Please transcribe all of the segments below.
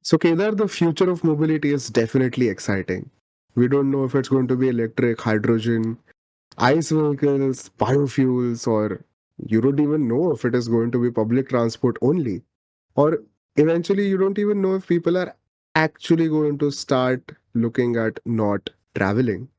So, Kedar, the future of mobility is definitely exciting. We don't know if it's going to be electric, hydrogen, ICE vehicles, biofuels, or you don't even know if it is going to be public transport only. Or eventually, you don't even know if people are actually going to start looking at not traveling.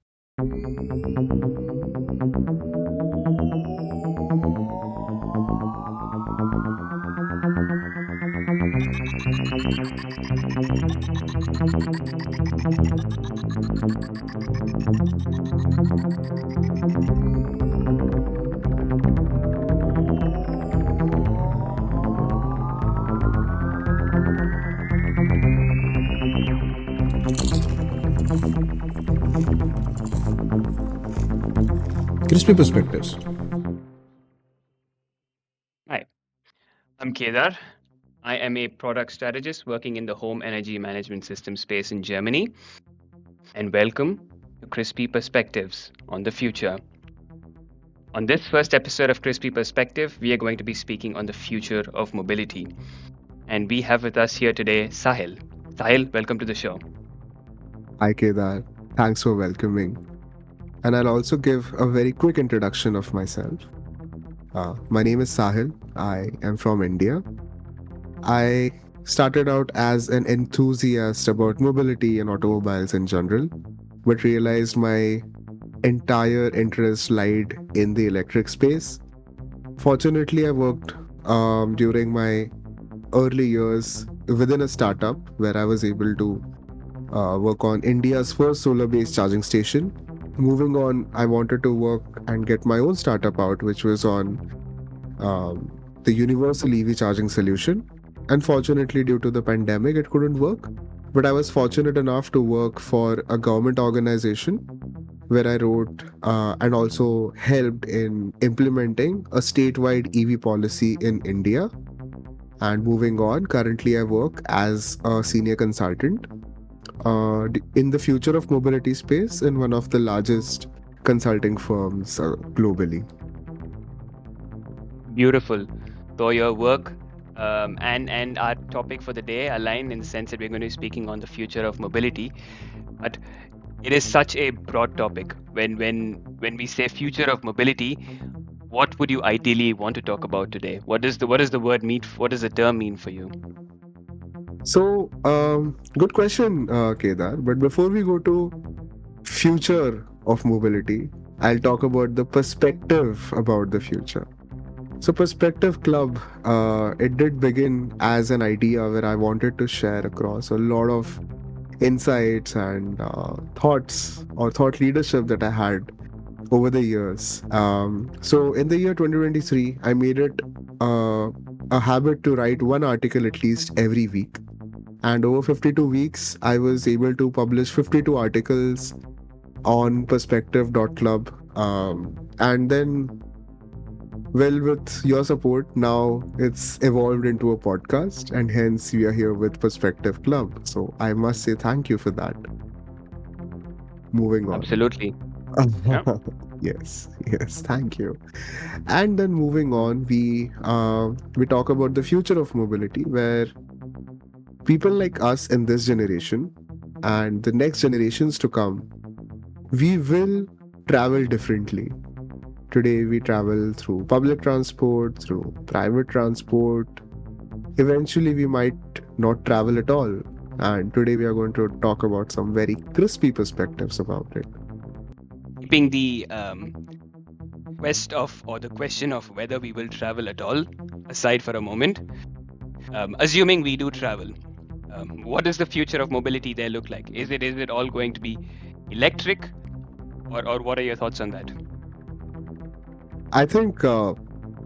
Crispy Perspectives. Hi, I'm Kedar. I am a product strategist working in the home energy management system space in Germany. And welcome to Crispy Perspectives on the future. On this first episode of Crispy Perspective, we are going to be speaking on the future of mobility. And we have with us here today Sahil. Sahil, welcome to the show. Hi, Kedar. Thanks for welcoming. And I'll also give a very quick introduction of myself. My name is Sahil. I am from India. I started out as an enthusiast about mobility and automobiles in general, but realized my entire interest lied in the electric space. Fortunately, I worked during my early years within a startup where I was able to work on India's first solar based charging station. Moving on, I wanted to work and get my own startup out, which was on the universal EV charging solution. Unfortunately, due to the pandemic, it couldn't work. But I was fortunate enough to work for a government organization where I wrote and also helped in implementing a statewide EV policy in India. And moving on, currently I work as a senior consultant in the future of mobility space in one of the largest consulting firms globally. Beautiful. So your work and our topic for the day align in the sense that we're going to be speaking on the future of mobility. But it is such a broad topic. When we say future of mobility, what would you ideally want to talk about today? What does the word mean? What does the term mean for you? So, good question, Kedar. But before we go to future of mobility, I'll talk about the perspective about the future. So, Perspective Club, it did begin as an idea where I wanted to share across a lot of insights and thoughts or thought leadership that I had over the years. So, in the year 2023, I made it a habit to write one article at least every week. And over 52 weeks, I was able to publish 52 articles on perspective.club. And then, well, with your support, now it's evolved into a podcast, and hence we are here with Perspective Club. So I must say thank you for that. Moving on. Absolutely. Yeah. Yes, thank you. And then moving on, we talk about the future of mobility, where people like us in this generation and the next generations to come, we will travel differently. Today, we travel through public transport, through private transport. Eventually, we might not travel at all. And today, we are going to talk about some very crispy perspectives about it. Keeping the quest of or the question of whether we will travel at all aside for a moment, assuming we do travel, what does the future of mobility there look like? Is it all going to be electric, or what are your thoughts on that? I think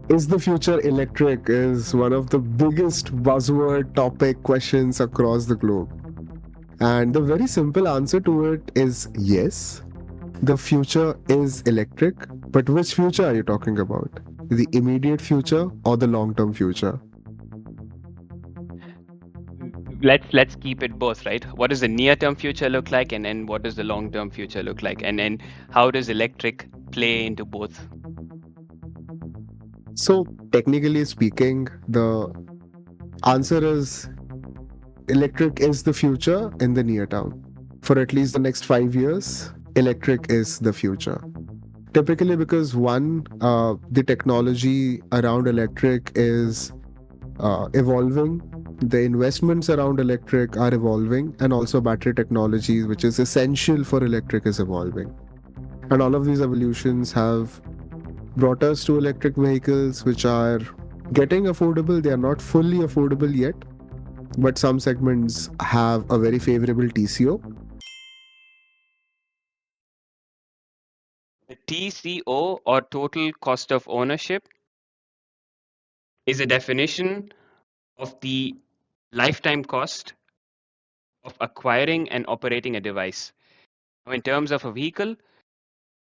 is the future electric is one of the biggest buzzword topic questions across the globe. And the very simple answer to it is yes. The future is electric, but which future are you talking about? The immediate future or the long term future? Let's keep it both, right? What does the near term future look like, and then what does the long term future look like, and then how does electric play into both? So, technically speaking, the answer is electric is the future in the near term. For at least the next 5 years, electric is the future. Typically, because one, the technology around electric is evolving, the investments around electric are evolving, and also battery technology, which is essential for electric, is evolving. And all of these evolutions have brought us to electric vehicles which are getting affordable. They are not fully affordable yet, but some segments have a very favorable TCO. The TCO, or total cost of ownership, is a definition of the lifetime cost of acquiring and operating a device. Now, in terms of a vehicle,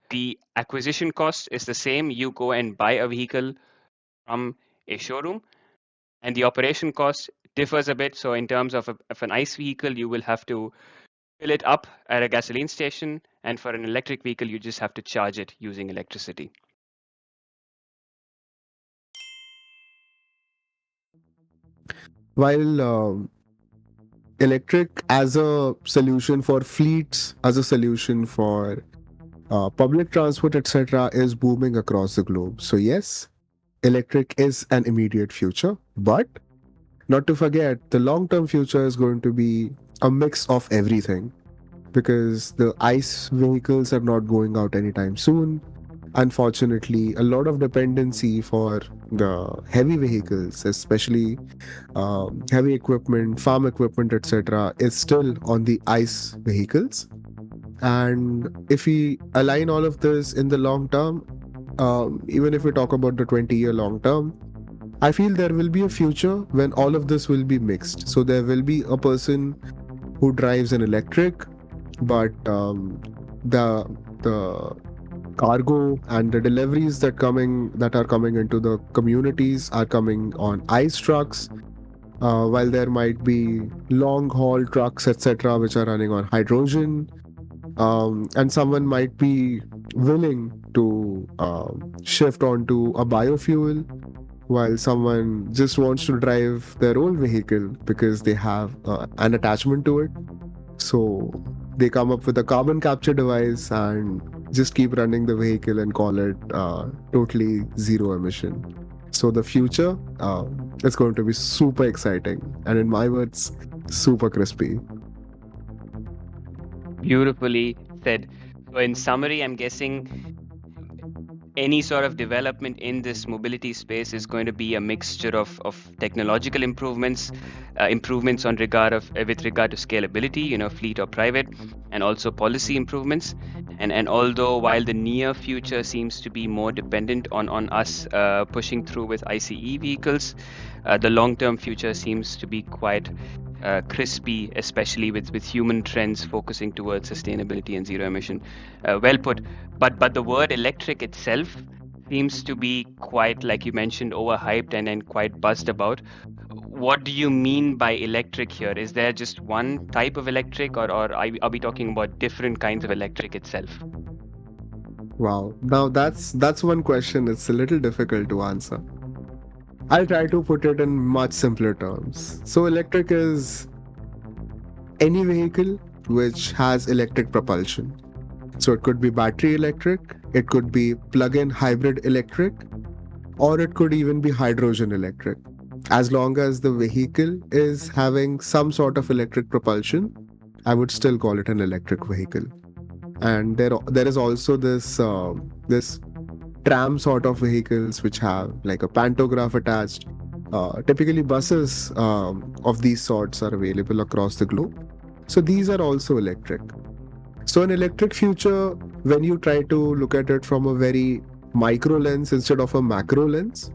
the acquisition cost is the same. You go and buy a vehicle from a showroom, and the operation cost differs a bit. So, in terms of an ICE vehicle, you will have to fill it up at a gasoline station, and for an electric vehicle, you just have to charge it using electricity. While electric as a solution for fleets, as a solution for public transport, etc., is booming across the globe. So, yes, electric is an immediate future, but not to forget, the long term future is going to be a mix of everything because the ICE vehicles are not going out anytime soon. Unfortunately, a lot of dependency for the heavy vehicles, especially heavy equipment, farm equipment, etc., is still on the ICE vehicles. And if we align all of this in the long term, even if we talk about the 20-year long term, I feel there will be a future when all of this will be mixed. So there will be a person who drives an electric, but the cargo and the deliveries that are coming into the communities are coming on ice trucks, while there might be long haul trucks, etc., which are running on hydrogen. And someone might be willing to shift onto a biofuel, while someone just wants to drive their own vehicle because they have an attachment to it. So they come up with a carbon capture device and just keep running the vehicle and call it totally zero emission. So the future is going to be super exciting, and in my words, super crispy. Beautifully said. So, in summary, I'm guessing any sort of development in this mobility space is going to be a mixture of technological improvements, improvements on regard of with regard to scalability, fleet or private, and also policy improvements. And although while the near future seems to be more dependent on us pushing through with ICE vehicles, the long-term future seems to be quite crispy, especially with human trends focusing towards sustainability and zero emission. Well put. But the word electric itself seems to be quite, like you mentioned, overhyped and quite buzzed about. What do you mean by electric here? Is there just one type of electric, or are we talking about different kinds of electric itself? Wow. Now that's one question. It's a little difficult to answer. I'll try to put it in much simpler terms. So electric is any vehicle which has electric propulsion. So it could be battery electric, it could be plug-in hybrid electric, or it could even be hydrogen electric. As long as the vehicle is having some sort of electric propulsion, I would still call it an electric vehicle. And there is also this tram sort of vehicles which have like a pantograph attached. Typically, buses of these sorts are available across the globe. So these are also electric. So an electric future, when you try to look at it from a very micro lens instead of a macro lens,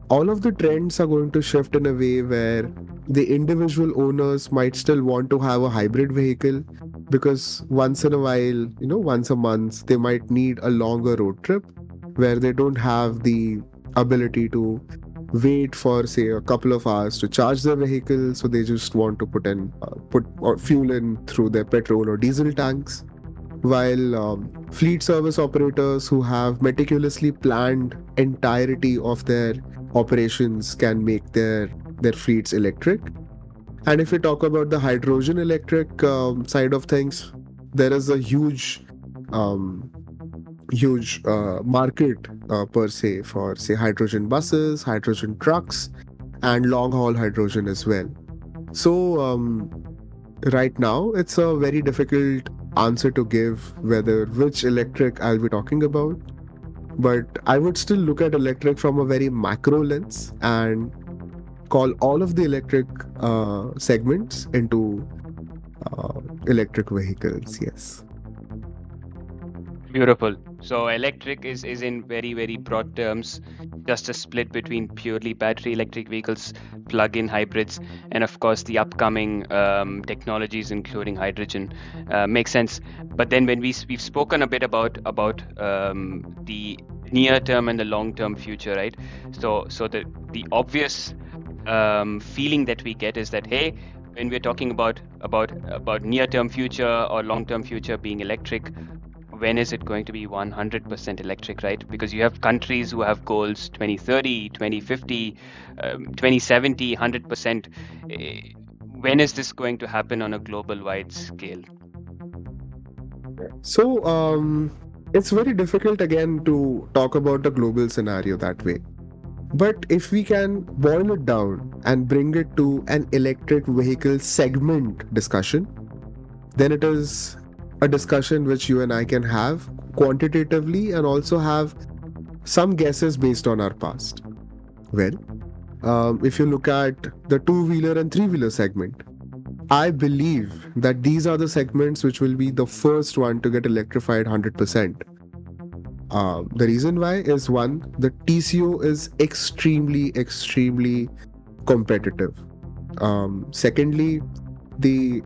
all of the trends are going to shift in a way where the individual owners might still want to have a hybrid vehicle because once in a while, once a month, they might need a longer road trip where they don't have the ability to wait for say a couple of hours to charge their vehicle, so they just want to put or fuel in through their petrol or diesel tanks, while fleet service operators who have meticulously planned entirety of their operations can make their fleets electric. And if we talk about the hydrogen electric side of things, there is a um, huge market per se for say hydrogen buses, hydrogen trucks, and long haul hydrogen as well. So right now, it's a very difficult answer to give whether which electric I'll be talking about. But I would still look at electric from a very macro lens and call all of the electric segments into electric vehicles. Yes. Beautiful. So electric is in very, very broad terms, just a split between purely battery electric vehicles, plug-in hybrids, and of course the upcoming technologies, including hydrogen, makes sense. But then when we've spoken a bit about the near term and the long term future, right? So the obvious feeling that we get is that, hey, when we're talking about near term future or long term future being electric, when is it going to be 100% electric, right? Because you have countries who have goals 2030, 2050, 2070, 100%. When is this going to happen on a global wide scale? So it's very difficult again to talk about the global scenario that way. But if we can boil it down and bring it to an electric vehicle segment discussion, then it is a discussion which you and I can have quantitatively and also have some guesses based on our past. Well, if you look at the two-wheeler and three-wheeler segment, I believe that these are the segments which will be the first one to get electrified 100%. The reason why is one, the TCO is extremely competitive. Secondly, the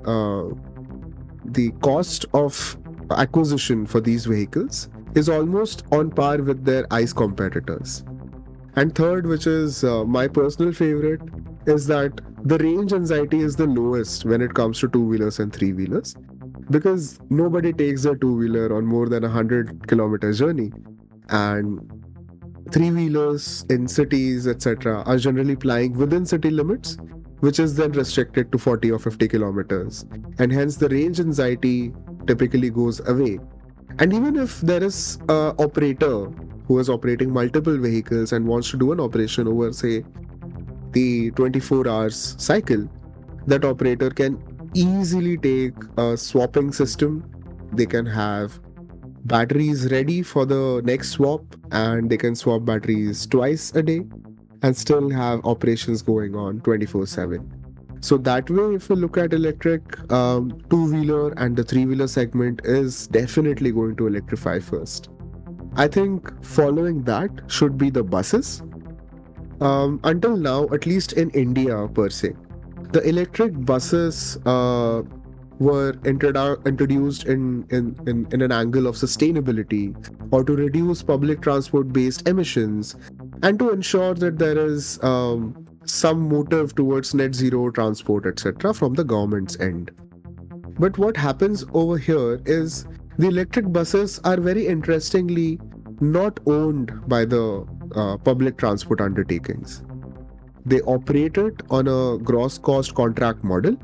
cost of acquisition for these vehicles is almost on par with their ICE competitors. And third, which is my personal favorite, is that the range anxiety is the lowest when it comes to two wheelers and three wheelers because nobody takes their two wheeler on more than a 100-kilometer journey. And three wheelers in cities, etc., are generally plying within city limits, which is then restricted to 40 or 50 kilometers. And hence, the range anxiety typically goes away. And even if there is an operator who is operating multiple vehicles and wants to do an operation over, say, the 24 hours cycle, that operator can easily take a swapping system. They can have batteries ready for the next swap and they can swap batteries twice a day and still have operations going on 24/7. So that way, if you look at electric, two-wheeler and the three-wheeler segment is definitely going to electrify first. I think following that should be the buses. Until now, at least in India per se, the electric buses were introduced in an angle of sustainability or to reduce public transport based emissions and to ensure that there is some motive towards net zero transport, etc., from the government's end. But what happens over here is the electric buses are very interestingly not owned by the public transport undertakings. They operate it on a gross cost contract model,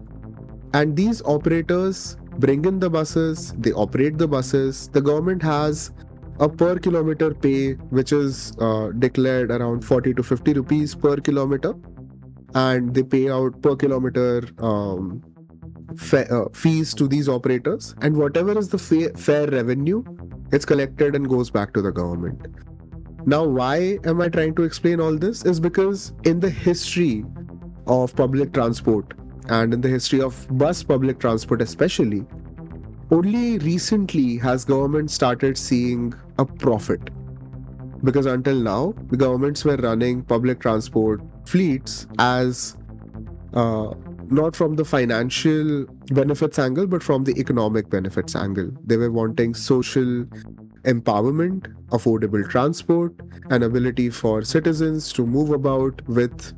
and these operators bring in the buses, they operate the buses. The government has a per kilometer pay, which is declared around 40 to 50 rupees per kilometer, and they pay out per kilometer fees to these operators. And whatever is the fair revenue, it's collected and goes back to the government. Now, why am I trying to explain all this? Is because in the history of public transport and in the history of bus public transport especially, only recently has government started seeing a profit. Because until now, the governments were running public transport fleets as uh, not from the financial benefits angle, but from the economic benefits angle. They were wanting social empowerment, affordable transport, and ability for citizens to move about with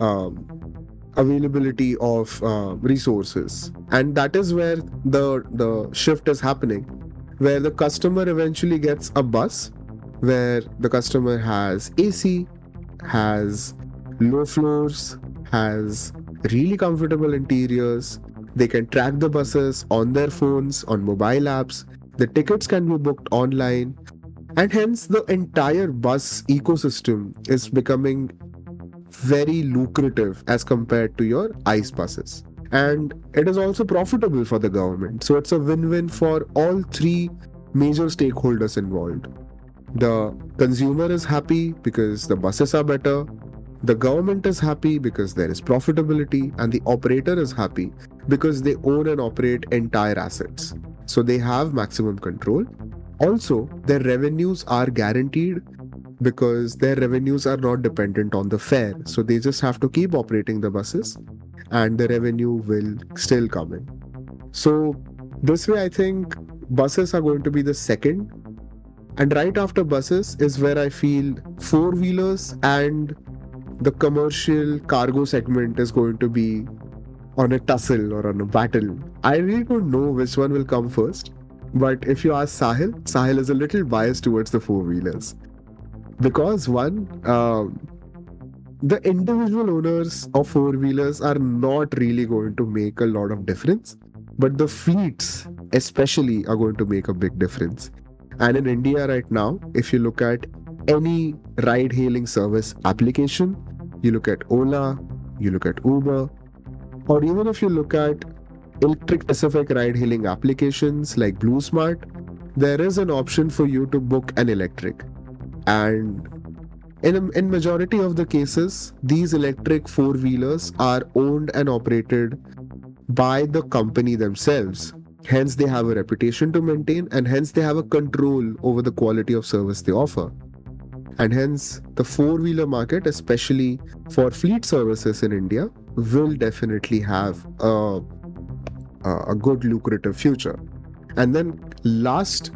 um, availability of resources. And that is where the shift is happening, where the customer eventually gets a bus where the customer has AC, has low floors, has really comfortable interiors. They can track the buses on their phones, on mobile apps. The tickets can be booked online. And hence, the entire bus ecosystem is becoming very lucrative as compared to your ICE buses. And it is also profitable for the government. So it's a win win for all three major stakeholders involved. The consumer is happy because the buses are better, the government is happy because there is profitability, and the operator is happy because they own and operate entire assets. So they have maximum control. Also, their revenues are guaranteed because their revenues are not dependent on the fare. So they just have to keep operating the buses and the revenue will still come in. So, this way, I think buses are going to be the second. And right after buses is where I feel four wheelers and the commercial cargo segment is going to be on a tussle or on a battle. I really don't know which one will come first. But if you ask Sahil, Sahil is a little biased towards the four wheelers. Because one, the individual owners of four wheelers are not really going to make a lot of difference, but the fleets, especially, are going to make a big difference. And in India right now, if you look at any ride hailing service application, you look at Ola, you look at Uber, or even if you look at electric specific ride hailing applications like Blue Smart, there is an option for you to book an electric. And in majority of the cases, these electric four wheelers are owned and operated by the company themselves. Hence, they have a reputation to maintain, and hence they have a control over the quality of service they offer. And hence, the four wheeler market, especially for fleet services in India, will definitely have a good lucrative future. And then, last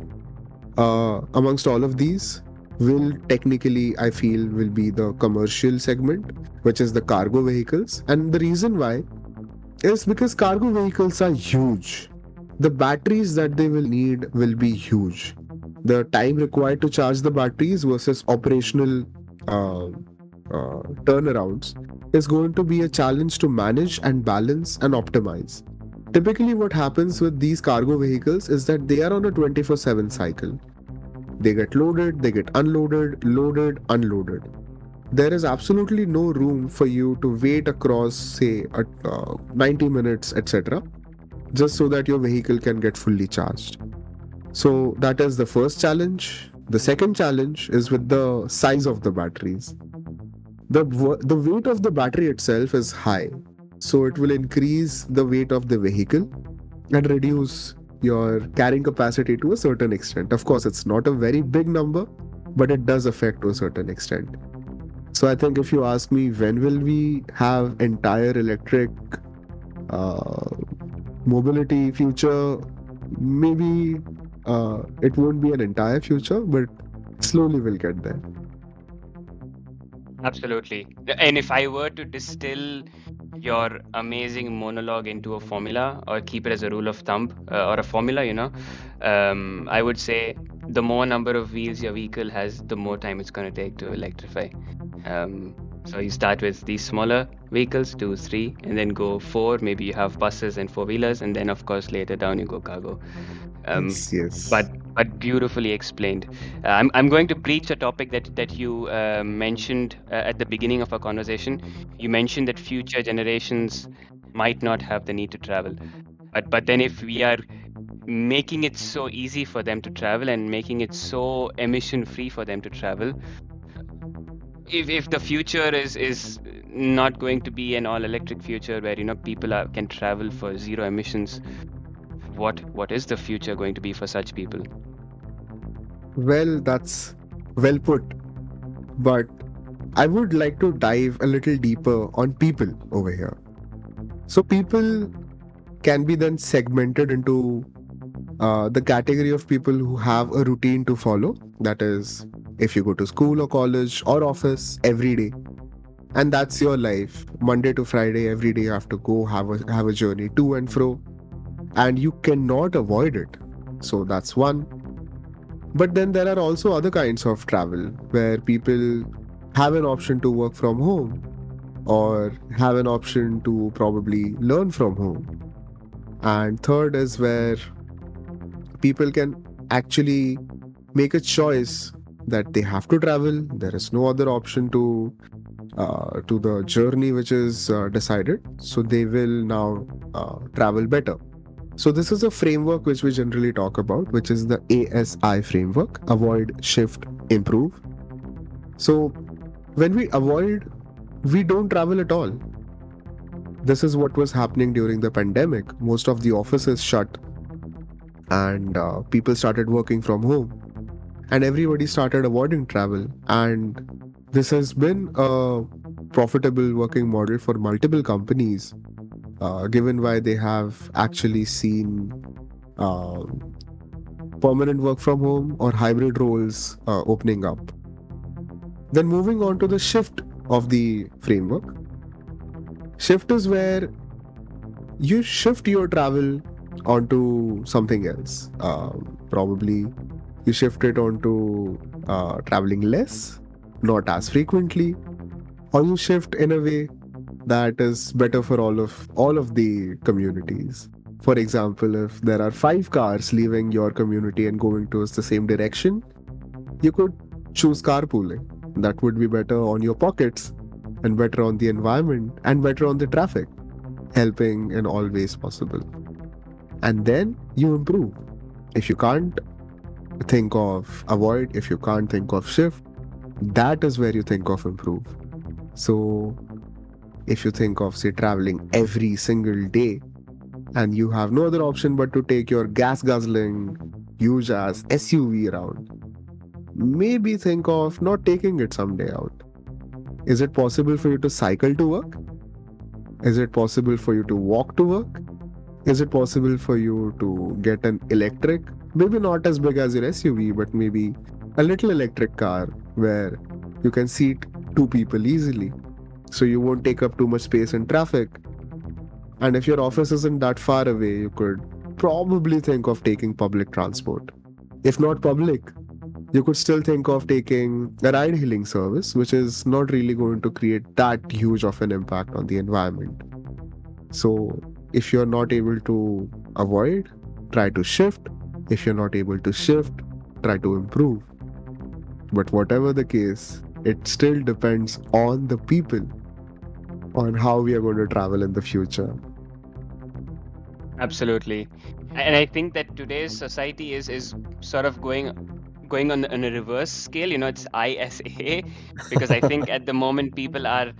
amongst all of these, will technically, I feel, will be the commercial segment, which is the cargo vehicles. And the reason why is because cargo vehicles are huge. The batteries that they will need will be huge. The time required to charge the batteries versus operational turnarounds is going to be a challenge to manage and balance and optimize. Typically, what happens with these cargo vehicles is that they are on a 24/7 cycle. They get loaded, they get unloaded, loaded, unloaded. There is absolutely no room for you to wait across, say, 90 minutes, etc., just so that your vehicle can get fully charged. So, that is the first challenge. The second challenge is with the size of the batteries. The weight of the battery itself is high, so it will increase the weight of the vehicle and reduce your carrying capacity to a certain extent. Of course, it's not a very big number, but it does affect to a certain extent. So I think if you ask me when will we have entire electric uh, mobility future, maybe it won't be an entire future, but slowly we'll get there. Absolutely. And if I were to distill your amazing monologue into a formula or keep it as a rule of thumb or a formula, I would say the more number of wheels your vehicle has, the more time it's going to take to electrify. So you start with these smaller vehicles, 2, 3, and then go 4. Maybe you have buses and four-wheelers, and then of course later down you go cargo. Yes, But yes. but beautifully explained. I'm going to preach a topic that you mentioned at the beginning of our conversation. You mentioned that future generations might not have the need to travel, but then if we are making it so easy for them to travel and making it so emission free for them to travel, if the future is not going to be an all electric future where people can travel for zero emissions, what is the future going to be for such people? Well, that's well put. But I would like to dive a little deeper on people over here. So, people can be then segmented into the category of people who have a routine to follow. That is, if you go to school or college or office every day, and that's your life, Monday to Friday, every day you have to go have a journey to and fro, and you cannot avoid it. So that's one. But then there are also other kinds of travel where people have an option to work from home. or have an option to probably learn from home. And third is where people can actually make a choice that they have to travel. There is no other option to the journey which is decided. So they will now travel better. So this is a framework which we generally talk about, which is the ASI framework: avoid, shift, improve. So when we avoid, we don't travel at all. This is what was happening during the pandemic. Most of the offices shut, and people started working from home, and everybody started avoiding travel. And this has been a profitable working model for multiple companies, given why they have actually seen uh, permanent work from home or hybrid roles opening up. Then moving on to the shift of the framework. Shift is where you shift your travel onto something else. Probably you shift it onto traveling less, not as frequently, or you shift in a way that is better for all of the communities. For example, if there are 5 cars leaving your community and going towards the same direction, you could choose carpooling. That would be better on your pockets and better on the environment and better on the traffic, helping in all ways possible. And then you improve. If you can't think of avoid, if you can't think of shift, that is where you think of improve. So if you think of, say, traveling every single day and you have no other option but to take your gas guzzling, huge ass SUV around, maybe think of not taking it someday out. Is it possible for you to cycle to work? Is it possible for you to walk to work? Is it possible for you to get an electric, maybe not as big as your SUV, but maybe a little electric car where you can seat 2 people easily, so you won't take up too much space in traffic? And if your office isn't that far away, you could probably think of taking public transport. If not public, you could still think of taking a ride hailing service, which is not really going to create that huge of an impact on the environment. So, if you're not able to avoid, try to shift. If you're not able to shift, try to improve. But whatever the case, it still depends on the people, on how we are going to travel in the future. Absolutely. And I think that today's society is sort of going on a reverse scale. It's ISA, because I think at the moment people are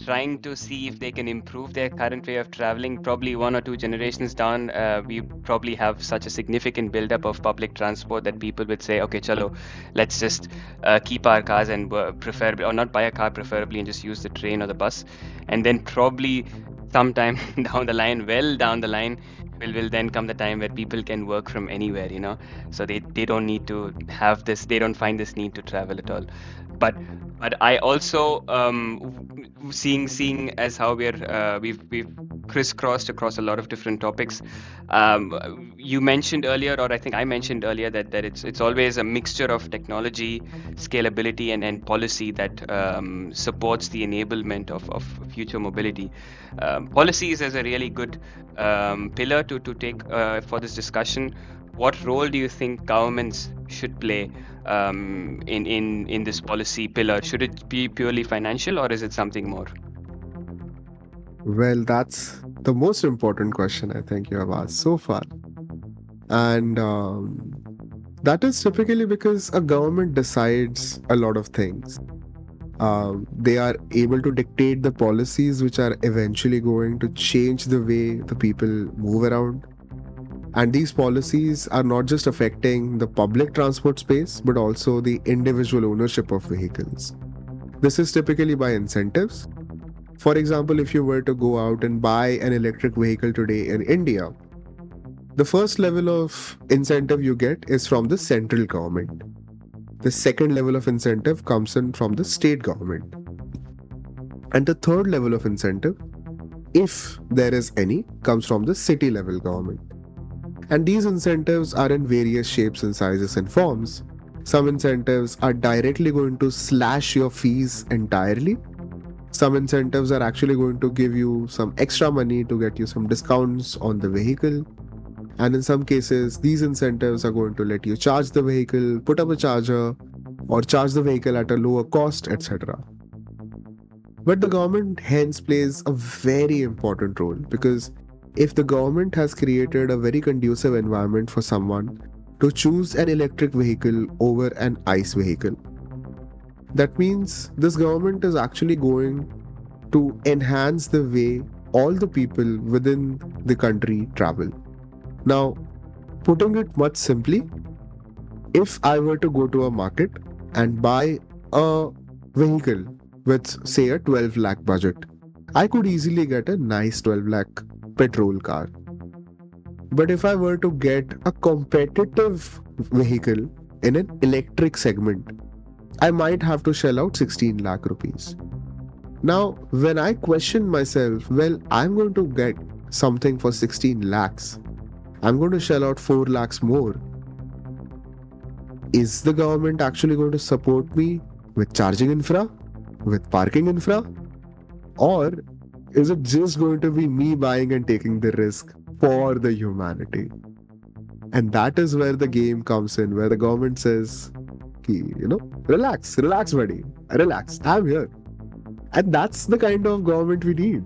trying to see if they can improve their current way of traveling. Probably 1 or 2 generations down, we probably have such a significant buildup of public transport that people would say, okay, chalo, let's just keep our cars and preferably, or not buy a car preferably, and just use the train or the bus. And then probably sometime down the line, well down the line, will then come the time where people can work from anywhere. So they don't need to have this, they don't find this need to travel at all. But I also seeing as how we've crisscrossed across a lot of different topics. You mentioned earlier, or I think I mentioned earlier, that it's always a mixture of technology, scalability, and policy that supports the enablement of future mobility. Policies is a really good pillar to take for this discussion. What role do you think governments should play in this policy pillar? Should it be purely financial, or is it something more? Well, that's the most important question I think you have asked so far. And that is typically because a government decides a lot of things. They are able to dictate the policies which are eventually going to change the way the people move around. And these policies are not just affecting the public transport space, but also the individual ownership of vehicles. This is typically by incentives. For example, if you were to go out and buy an electric vehicle today in India, the first level of incentive you get is from the central government. The second level of incentive comes in from the state government. And the third level of incentive, if there is any, comes from the city level government. And these incentives are in various shapes and sizes and forms. Some incentives are directly going to slash your fees entirely, Some incentives are actually going to give you some extra money to get you some discounts on the vehicle. And in some cases, these incentives are going to let you charge the vehicle, put up a charger, or charge the vehicle at a lower cost, etc. But the government hence plays a very important role, because if the government has created a very conducive environment for someone to choose an electric vehicle over an ICE vehicle, that means this government is actually going to enhance the way all the people within the country travel. Now, putting it much simply, if I were to go to a market and buy a vehicle with, say, a 12 lakh budget, I could easily get a nice 12 lakh petrol car. But if I were to get a competitive vehicle in an electric segment, I might have to shell out 16 lakh rupees. Now, when I question myself, well, I'm going to get something for 16 lakhs, I'm going to shell out 4 lakhs more. Is the government actually going to support me with charging infra, with parking infra? Or is it just going to be me buying and taking the risk for the humanity? And that is where the game comes in, where the government says, relax, relax, buddy, relax, I'm here. And that's the kind of government we need.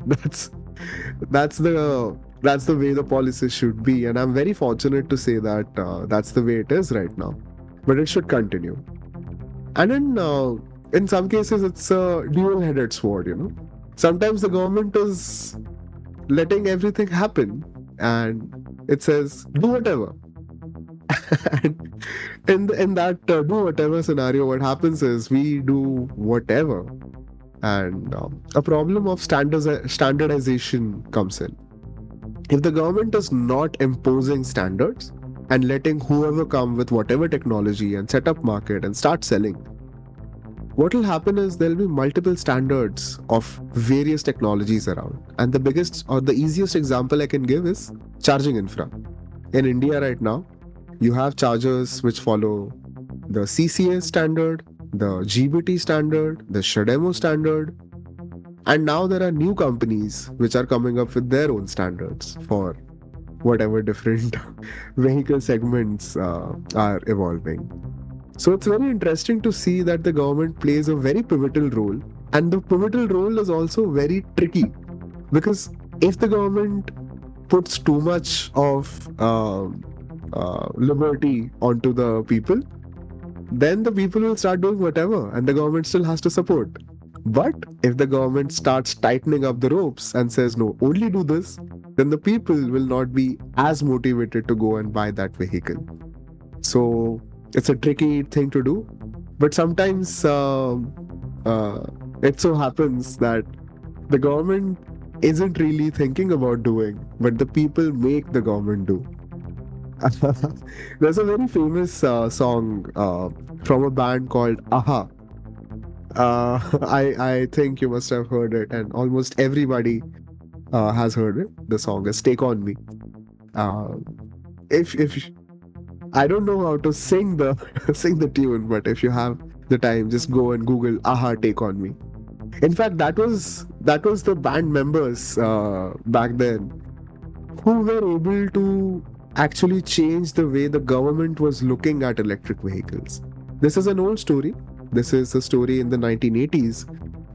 That's the way the policies should be. And I'm very fortunate to say that that's the way it is right now. But it should continue. And in some cases, it's a dual-headed sword. Sometimes the government is letting everything happen, and it says do whatever. And in that do whatever scenario, what happens is we do whatever, and a problem of standardization comes in. If the government is not imposing standards and letting whoever come with whatever technology and set up market and start selling, what will happen is there'll be multiple standards of various technologies around. And the biggest or the easiest example I can give is charging infra. In India right now, you have chargers which follow the CCS standard, the GBT standard, the Shademo standard, and now there are new companies which are coming up with their own standards for whatever different vehicle segments are evolving. So it's very interesting to see that the government plays a very pivotal role, and the pivotal role is also very tricky, because if the government puts too much of liberty onto the people, then the people will start doing whatever, and the government still has to support. But if the government starts tightening up the ropes and says, no, only do this, then the people will not be as motivated to go and buy that vehicle. So it's a tricky thing to do. But sometimes it so happens that the government isn't really thinking about doing, but the people make the government do. There's a very famous song from a band called Aha. I think you must have heard it, and almost everybody has heard it. The song is "Take on Me." Uh, if I don't know how to sing the sing the tune, but if you have the time, just go and Google "Aha, Take on Me." In fact, that was the band members back then who were able to actually change the way the government was looking at electric vehicles. This is an old story. This is a story in the 1980s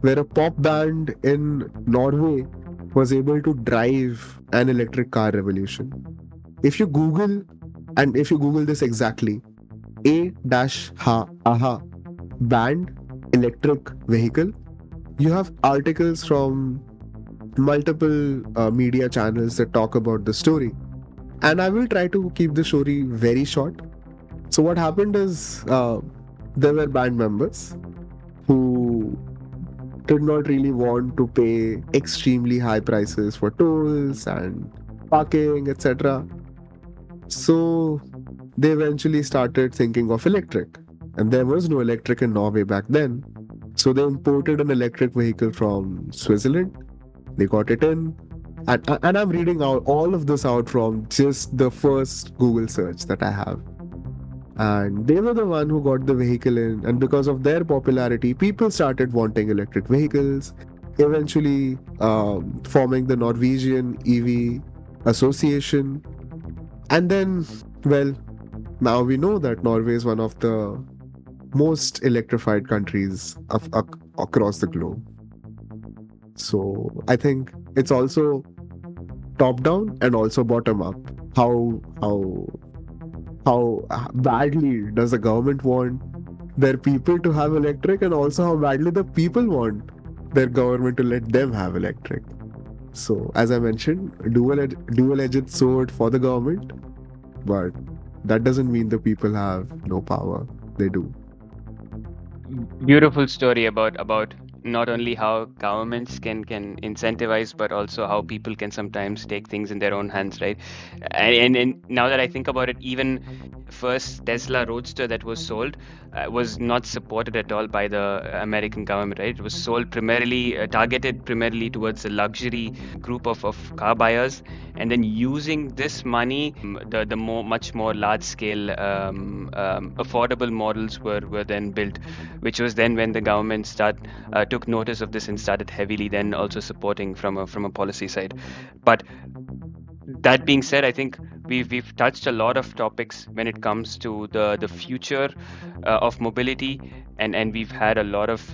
where a pop band in Norway was able to drive an electric car revolution. If you Google, and if you Google this exactly, aha band electric vehicle, you have articles from multiple media channels that talk about the story. And I will try to keep the story very short. So what happened is there were band members who did not really want to pay extremely high prices for tolls and parking, etc. So they eventually started thinking of electric. And there was no electric in Norway back then. So they imported an electric vehicle from Switzerland. They got it in. And I'm reading out all of this out from just the first Google search that I have. And they were the one who got the vehicle in, and because of their popularity, people started wanting electric vehicles. eventually forming the Norwegian EV Association. And then, well, now we know that Norway is one of the most electrified countries across the globe. So I think it's also top down and also bottom up. How badly does the government want their people to have electric, and also how badly the people want their government to let them have electric. So as I mentioned, dual-edged sword for the government, but that doesn't mean the people have no power. They do. Beautiful story about not only how governments can incentivize, but also how people can sometimes take things in their own hands, right? And now that I think about it, even first Tesla Roadster that was sold was not supported at all by the American government, right? It was sold primarily targeted primarily towards the luxury group of car buyers, and then using this money, the much more large scale affordable models were then built, which was then when the government took notice of this and started heavily then also supporting from a policy side. But that being said, I think we've touched a lot of topics when it comes to the future of mobility, and we've had a lot of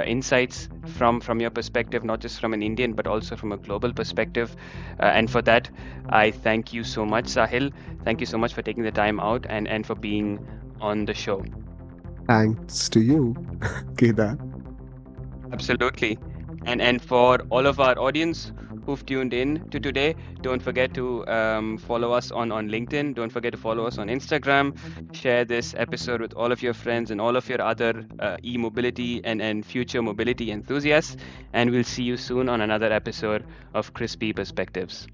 insights from your perspective, not just from an Indian but also from a global perspective. And for that, I thank you so much, Sahil. Thank you so much for taking the time out and for being on the show. Thanks to you, Kedar. Absolutely. And for all of our audience who've tuned in to today, don't forget to follow us on LinkedIn. Don't forget to follow us on Instagram. Share this episode with all of your friends and all of your other e-mobility and future mobility enthusiasts. And we'll see you soon on another episode of Crispy Perspectives.